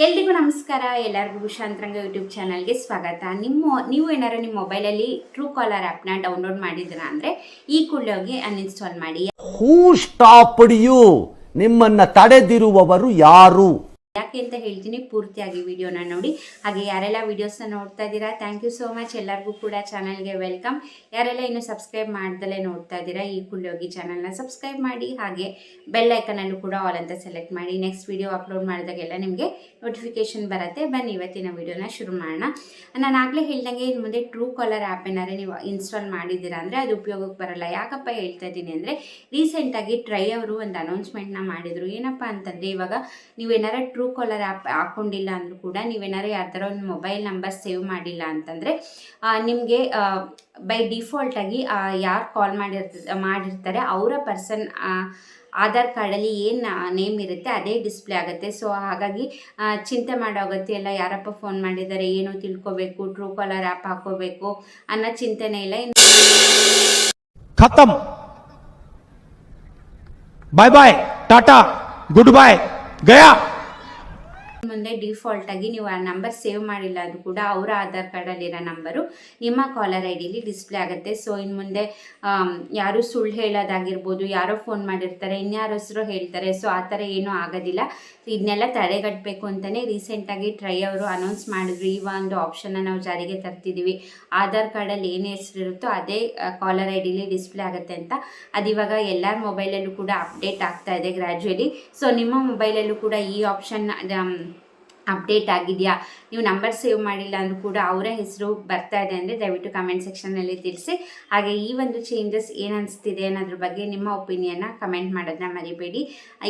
ಎಲ್ರಿಗೂ ನಮಸ್ಕಾರ. ಎಲ್ಲರಿಗೂ ಉಷಾಂತರಂಗ ಯೂಟ್ಯೂಬ್ ಚಾನಲ್ಗೆ ಸ್ವಾಗತ. ನೀವು ಏನಾರು ನಿಮ್ಮ ಮೊಬೈಲಲ್ಲಿ ಟ್ರೂ ಕಾಲರ್ ಆ್ಯಪ್ನ ಡೌನ್ಲೋಡ್ ಮಾಡಿದ್ದೀರಾ ಅಂದರೆ ಈ ಕೂಡಲೇ ಹೋಗಿ ಅನ್ಇನ್ಸ್ಟಾಲ್ ಮಾಡಿ. ಹೂ ಸ್ಟಾಪ್ಡ್ ಯು? ನಿಮ್ಮನ್ನ ತಡೆದಿರುವವರು ಯಾರು? ಯಾಕೆ ಅಂತ ಹೇಳ್ತೀನಿ, ಪೂರ್ತಿಯಾಗಿ ವಿಡಿಯೋನ ನೋಡಿ. ಹಾಗೆ ಯಾರೆಲ್ಲ ವಿಡಿಯೋಸ್ನ ನೋಡ್ತಾ ಇದ್ದೀರಾ, ಥ್ಯಾಂಕ್ ಯು ಸೋ ಮಚ್. ಎಲ್ಲರಿಗೂ ಕೂಡ ಚಾನಲ್ಗೆ ವೆಲ್ಕಮ್. ಯಾರೆಲ್ಲ ಇನ್ನೂ ಸಬ್ಸ್ಕ್ರೈಬ್ ಮಾಡ್ದಲೇ ನೋಡ್ತಾ ಇದ್ದೀರಾ, ಈ ಕೂಡಲೇ ಹೋಗಿ ಚಾನಲ್ನ ಸಬ್ಸ್ಕ್ರೈಬ್ ಮಾಡಿ. ಹಾಗೆ ಬೆಲ್ ಐಕನಲ್ಲೂ ಕೂಡ ಆಲ್ ಅಂತ ಸೆಲೆಕ್ಟ್ ಮಾಡಿ. ನೆಕ್ಸ್ಟ್ ವಿಡಿಯೋ ಅಪ್ಲೋಡ್ ಮಾಡಿದಾಗೆಲ್ಲ ನಿಮಗೆ ನೋಟಿಫಿಕೇಶನ್ ಬರುತ್ತೆ. ಬನ್ನಿ ಇವತ್ತಿನ ವಿಡಿಯೋನ ಶುರು ಮಾಡೋಣ. ನಾನು ಆಗಲೇ ಹೇಳ್ದಂಗೆ ಇನ್ನು ಮುಂದೆ ಟ್ರೂ ಕಾಲರ್ ಆ್ಯಪ್ ಏನಾದ್ರೆ ನೀವು ಇನ್ಸ್ಟಾಲ್ ಮಾಡಿದ್ದೀರಾ ಅಂದರೆ ಅದು ಉಪಯೋಗಕ್ಕೆ ಬರಲ್ಲ. ಯಾಕಪ್ಪ ಹೇಳ್ತಾ ಇದ್ದೀನಿ ಅಂದರೆ, ರೀಸೆಂಟಾಗಿ ಟ್ರೈ ಅವರು ಒಂದು ಅನೌನ್ಸ್ಮೆಂಟ್ನ ಮಾಡಿದರು. ಏನಪ್ಪ ಅಂತಂದರೆ, ಇವಾಗ ನೀವೇನಾರ ಟ್ರೂ ಕಾಲರ್ ಆ್ಯಪ್ ಹಾಕೊಂಡಿಲ್ಲ ಅಂದರೂ ಕೂಡ, ನೀವೇನಾರು ಯಾರ್ದಾರ ಒಂದು ಮೊಬೈಲ್ ನಂಬರ್ ಸೇವ್ ಮಾಡಿಲ್ಲ ಅಂತಂದರೆ ನಿಮಗೆ ಬೈ ಡಿಫಾಲ್ಟಾಗಿ ಯಾರು ಕಾಲ್ ಮಾಡಿರ್ತಾರೆ ಅವರ ಪರ್ಸನ್ ಆಧಾರ್ ಕಾರ್ಡಲ್ಲಿ ಏನು ನೇಮ್ ಇರುತ್ತೆ ಅದೇ ಡಿಸ್ಪ್ಲೇ ಆಗುತ್ತೆ. ಸೊ ಹಾಗಾಗಿ ಚಿಂತೆ ಮಾಡೋ ಅಗತ್ಯ ಇಲ್ಲ. ಯಾರಪ್ಪ ಫೋನ್ ಮಾಡಿದ್ದಾರೆ, ಏನು ತಿಳ್ಕೊಬೇಕು, ಟ್ರೂ ಕಾಲರ್ ಆ್ಯಪ್ ಹಾಕೋಬೇಕು ಅನ್ನೋ ಚಿಂತೆನೇ ಇಲ್ಲ. ಖತಮ್. ಬಾಯ್ ಬಾಯ್, ಟಾಟಾ, ಗುಡ್ ಬಾಯ್, ಗಯಾ. ಮುಂದೆ ಡಿಫಾಲ್ಟ್ ಆಗಿ ನೀವು ಆ ನಂಬರ್ ಸೇವ್ ಮಾಡಿಲ್ಲ ಅದು ಕೂಡ ಅವರ ಆಧಾರ್ ಕಾರ್ಡಲ್ಲಿರೋ ನಂಬರು ನಿಮ್ಮ ಕಾಲರ್ ಐ ಡಿಲಿ ಡಿಸ್ಪ್ಲೇ ಆಗುತ್ತೆ. ಸೊ ಇನ್ನು ಮುಂದೆ ಯಾರು ಸುಳ್ಳು ಹೇಳೋದಾಗಿರ್ಬೋದು, ಯಾರೋ ಫೋನ್ ಮಾಡಿರ್ತಾರೆ, ಇನ್ಯಾರ ಹೆಸರು ಹೇಳ್ತಾರೆ, ಸೊ ಆ ಥರ ಏನೂ ಆಗೋದಿಲ್ಲ. ಇದನ್ನೆಲ್ಲ ತಡೆಗಟ್ಟಬೇಕು ಅಂತಲೇ ರೀಸೆಂಟಾಗಿ ಟ್ರೈ ಅವರು ಅನೌನ್ಸ್ ಮಾಡಿದ್ರು. ಈ ಒಂದು ಆಪ್ಷನ್ನ ನಾವು ಜಾರಿಗೆ ತರ್ತಿದ್ದೀವಿ. ಆಧಾರ್ ಕಾರ್ಡಲ್ಲಿ ಏನು ಹೆಸರಿರುತ್ತೋ ಅದೇ ಕಾಲರ್ ಐ ಡಿಲಿ ಡಿಸ್ಪ್ಲೇ ಆಗುತ್ತೆ ಅಂತ. ಅದಿವಾಗ ಎಲ್ಲರ ಮೊಬೈಲಲ್ಲೂ ಕೂಡ ಅಪ್ಡೇಟ್ ಆಗ್ತಾ ಇದೆ ಗ್ರ್ಯಾಜುಯಲಿ. ಸೊ ನಿಮ್ಮ ಮೊಬೈಲಲ್ಲೂ ಕೂಡ ಈ ಆಪ್ಷನ್ ಅಪ್ಡೇಟ್ ಆಗಿದೆಯಾ, ನೀವು ನಂಬರ್ ಸೇವ್ ಮಾಡಿಲ್ಲ ಅಂದರೂ ಕೂಡ ಅವರ ಹೆಸರು ಬರ್ತಾ ಇದೆ ಅಂದರೆ ದಯವಿಟ್ಟು ಕಮೆಂಟ್ ಸೆಕ್ಷನ್ನಲ್ಲಿ ತಿಳಿಸಿ. ಹಾಗೆ ಈ ಒಂದು ಚೇಂಜಸ್ ಏನು ಅನಿಸ್ತಿದೆ ಅನ್ನೋದ್ರ ಬಗ್ಗೆ ನಿಮ್ಮ ಒಪಿನಿಯನ್ನ ಕಮೆಂಟ್ ಮಾಡೋದನ್ನ ಮರಿಬೇಡಿ.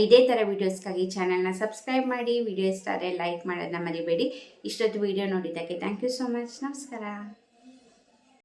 ಇದೇ ಥರ ವೀಡಿಯೋಸ್ಗಾಗಿ ಚಾನಲ್ನ ಸಬ್ಸ್ಕ್ರೈಬ್ ಮಾಡಿ. ವಿಡಿಯೋ ಇಷ್ಟ ಆದರೆ ಲೈಕ್ ಮಾಡೋದನ್ನ ಮರಿಬೇಡಿ. ಇಷ್ಟೊತ್ತು ವಿಡಿಯೋ ನೋಡಿದ್ದಕ್ಕೆ ಥ್ಯಾಂಕ್ ಯು ಸೋ ಮಚ್. ನಮಸ್ಕಾರ.